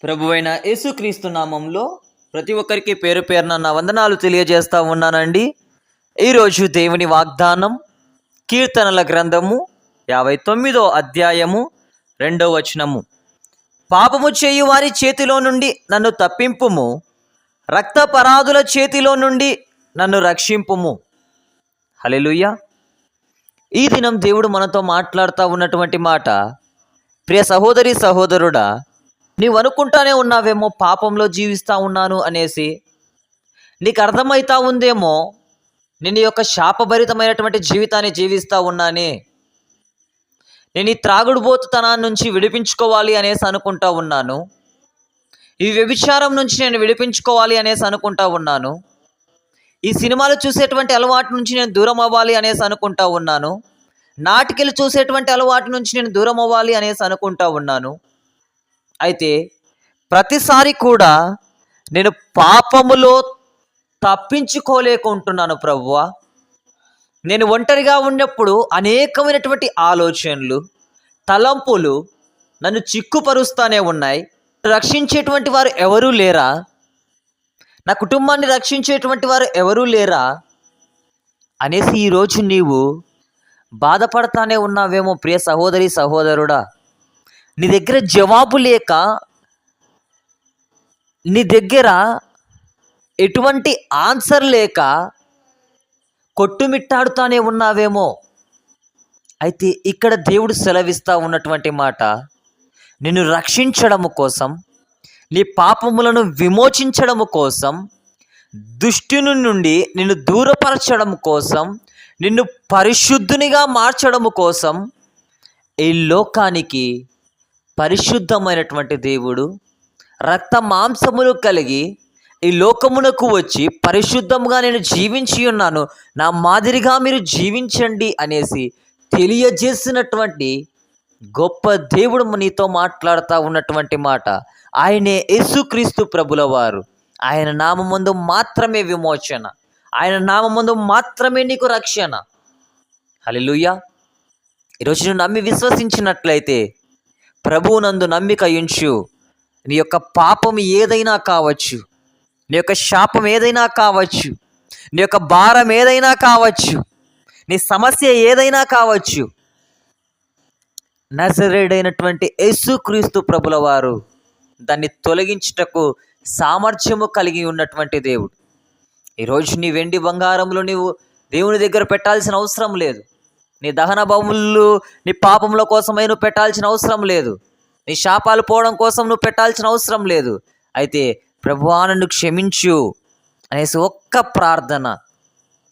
ప్రభువైన యేసుక్రీస్తు నామంలో ప్రతి ఒక్కరికి పేరు పేరున నా వందనాలు తెలియజేస్తా ఉన్నానండి. ఈరోజు దేవుని వాగ్దానం కీర్తనల గ్రంథము 59వ అధ్యాయము 2వ వచనము. పాపము చేయు వారి చేతిలో నుండి నన్ను తప్పింపుము, రక్తపరాధుల చేతిలో నుండి నన్ను రక్షింపుము. హల్లెలూయా. ఈ దినం దేవుడు మనతో మాట్లాడుతూ ఉన్నటువంటి మాట, ప్రియ సహోదరి సహోదరుడా, నీవు అనుకుంటానే ఉన్నావేమో పాపంలో జీవిస్తూ ఉన్నాను అనేసి. నీకు అర్థమవుతా ఉందేమో నేను యొక్క శాపభరితమైనటువంటి జీవితాన్ని జీవిస్తూ ఉన్నానే, నేను ఈ త్రాగుడుబోతుతనాన్ని నుంచి విడిపించుకోవాలి అనేసి అనుకుంటా ఉన్నాను, ఈ వ్యభిచారం నుంచి నేను విడిపించుకోవాలి అనేసి అనుకుంటా ఉన్నాను, ఈ సినిమాలు చూసేటువంటి అలవాటు నుంచి నేను దూరం అవ్వాలి అనేసి అనుకుంటా ఉన్నాను, నాటికలు చూసేటువంటి అలవాటు నుంచి నేను దూరం అవ్వాలి అనేసి అనుకుంటా ఉన్నాను. అయితే ప్రతిసారి కూడా నేను పాపములో తప్పించుకోలేకుంటున్నాను ప్రభువా. నేను ఒంటరిగా ఉన్నప్పుడు అనేకమైనటువంటి ఆలోచనలు, తలంపులు నన్ను చిక్కుపరుస్తూనే ఉన్నాయి. రక్షించేటువంటి వారు ఎవరూ లేరా? నా కుటుంబాన్ని రక్షించేటువంటి వారు ఎవరూ లేరా అనేసి ఈరోజు నీవు బాధపడతానే ఉన్నావేమో ప్రియ సహోదరి సహోదరుడా. నీ దగ్గర జవాబు లేక, నీ దగ్గర ఎటువంటి ఆన్సర్ లేక కొట్టుమిట్టాడుతానే ఉన్నావేమో. అయితే ఇక్కడ దేవుడు సెలవిస్తూ ఉన్నటువంటి మాట, నిన్ను రక్షించడము కోసం, నీ పాపములను విమోచించడము కోసం, దుష్టుని నుండి నిన్ను దూరపరచడం కోసం, నిన్ను పరిశుద్ధునిగా మార్చడము కోసం ఈ లోకానికి పరిశుద్ధమైనటువంటి దేవుడు రక్త మాంసములు కలిగి ఈ లోకమునకు వచ్చి పరిశుద్ధముగా నేను జీవించి ఉన్నాను, నా మాదిరిగా మీరు జీవించండి అనేసి తెలియజేసినటువంటి గొప్ప దేవుడు నీతో మాట్లాడుతూ ఉన్నటువంటి మాట. ఆయనే యేసుక్రీస్తు ప్రభుల వారు. ఆయన నామమందు మాత్రమే విమోచన, ఆయన నామమందు మాత్రమే నీకు రక్షణ. హల్లెలూయా. ఈరోజు నువ్వు నమ్మి విశ్వసించినట్లయితే, ప్రభువునందు నమ్మిక ఉంచు. నీ యొక్క పాపం ఏదైనా కావచ్చు, నీ యొక్క శాపం ఏదైనా కావచ్చు, నీ యొక్క భారం ఏదైనా కావచ్చు, నీ సమస్య ఏదైనా కావచ్చు, నజరేయుడైనటువంటి యేసుక్రీస్తు ప్రభుల వారు దాన్ని తొలగించుటకు సామర్థ్యము కలిగి ఉన్నటువంటి దేవుడు. ఈరోజు నీ వెండి బంగారంలో నీవు దేవుని దగ్గర పెట్టాల్సిన అవసరం లేదు. నీ దహన బలులు నీ పాపముల కోసమై నువ్వు పెట్టాల్సిన అవసరం లేదు. నీ శాపాలు పోవడం కోసం నువ్వు పెట్టాల్సిన అవసరం లేదు. అయితే ప్రభువా నన్ను క్షమించు అనేసి ఒక్క ప్రార్థన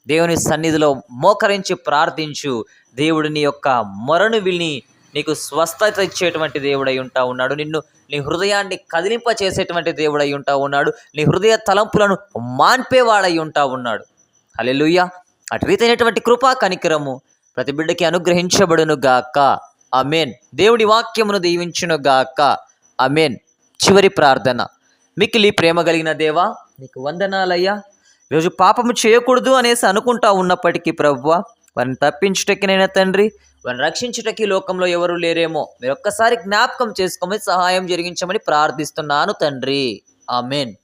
దేవుని సన్నిధిలో మోకరించి ప్రార్థించు. దేవుడు నీ యొక్క మొరను విని నీకు స్వస్థత ఇచ్చేటువంటి దేవుడై ఉంటా ఉన్నాడు. నిన్ను నీ హృదయాన్ని కదిలింప చేసేటువంటి దేవుడై ఉంటా ఉన్నాడు. నీ హృదయ తలంపులను మాన్పేవాడై ఉంటా ఉన్నాడు. హల్లెలూయా. అటు రీతైనటువంటి కృపా కనికరము ప్రతి బిడ్డకి అనుగ్రహించబడును గాక. ఆమేన్. దేవుడి వాక్యమును దీవించును గాక. ఆమేన్. చివరి ప్రార్థన. మిక్కిలి ప్రేమ కలిగిన దేవా, నీకు వందనాలయ్యా. ఈరోజు పాపము చేయకూడదు అనేసి అనుకుంటా ఉన్నప్పటికీ ప్రభువా, వారిని తప్పించుటకినైనా తండ్రి, వారిని రక్షించుటకి లోకంలో ఎవరు లేరేమో మీరు ఒక్కసారి జ్ఞాపకం చేసుకోమని సహాయం జరిగించమని ప్రార్థిస్తున్నాను తండ్రి. ఆమేన్.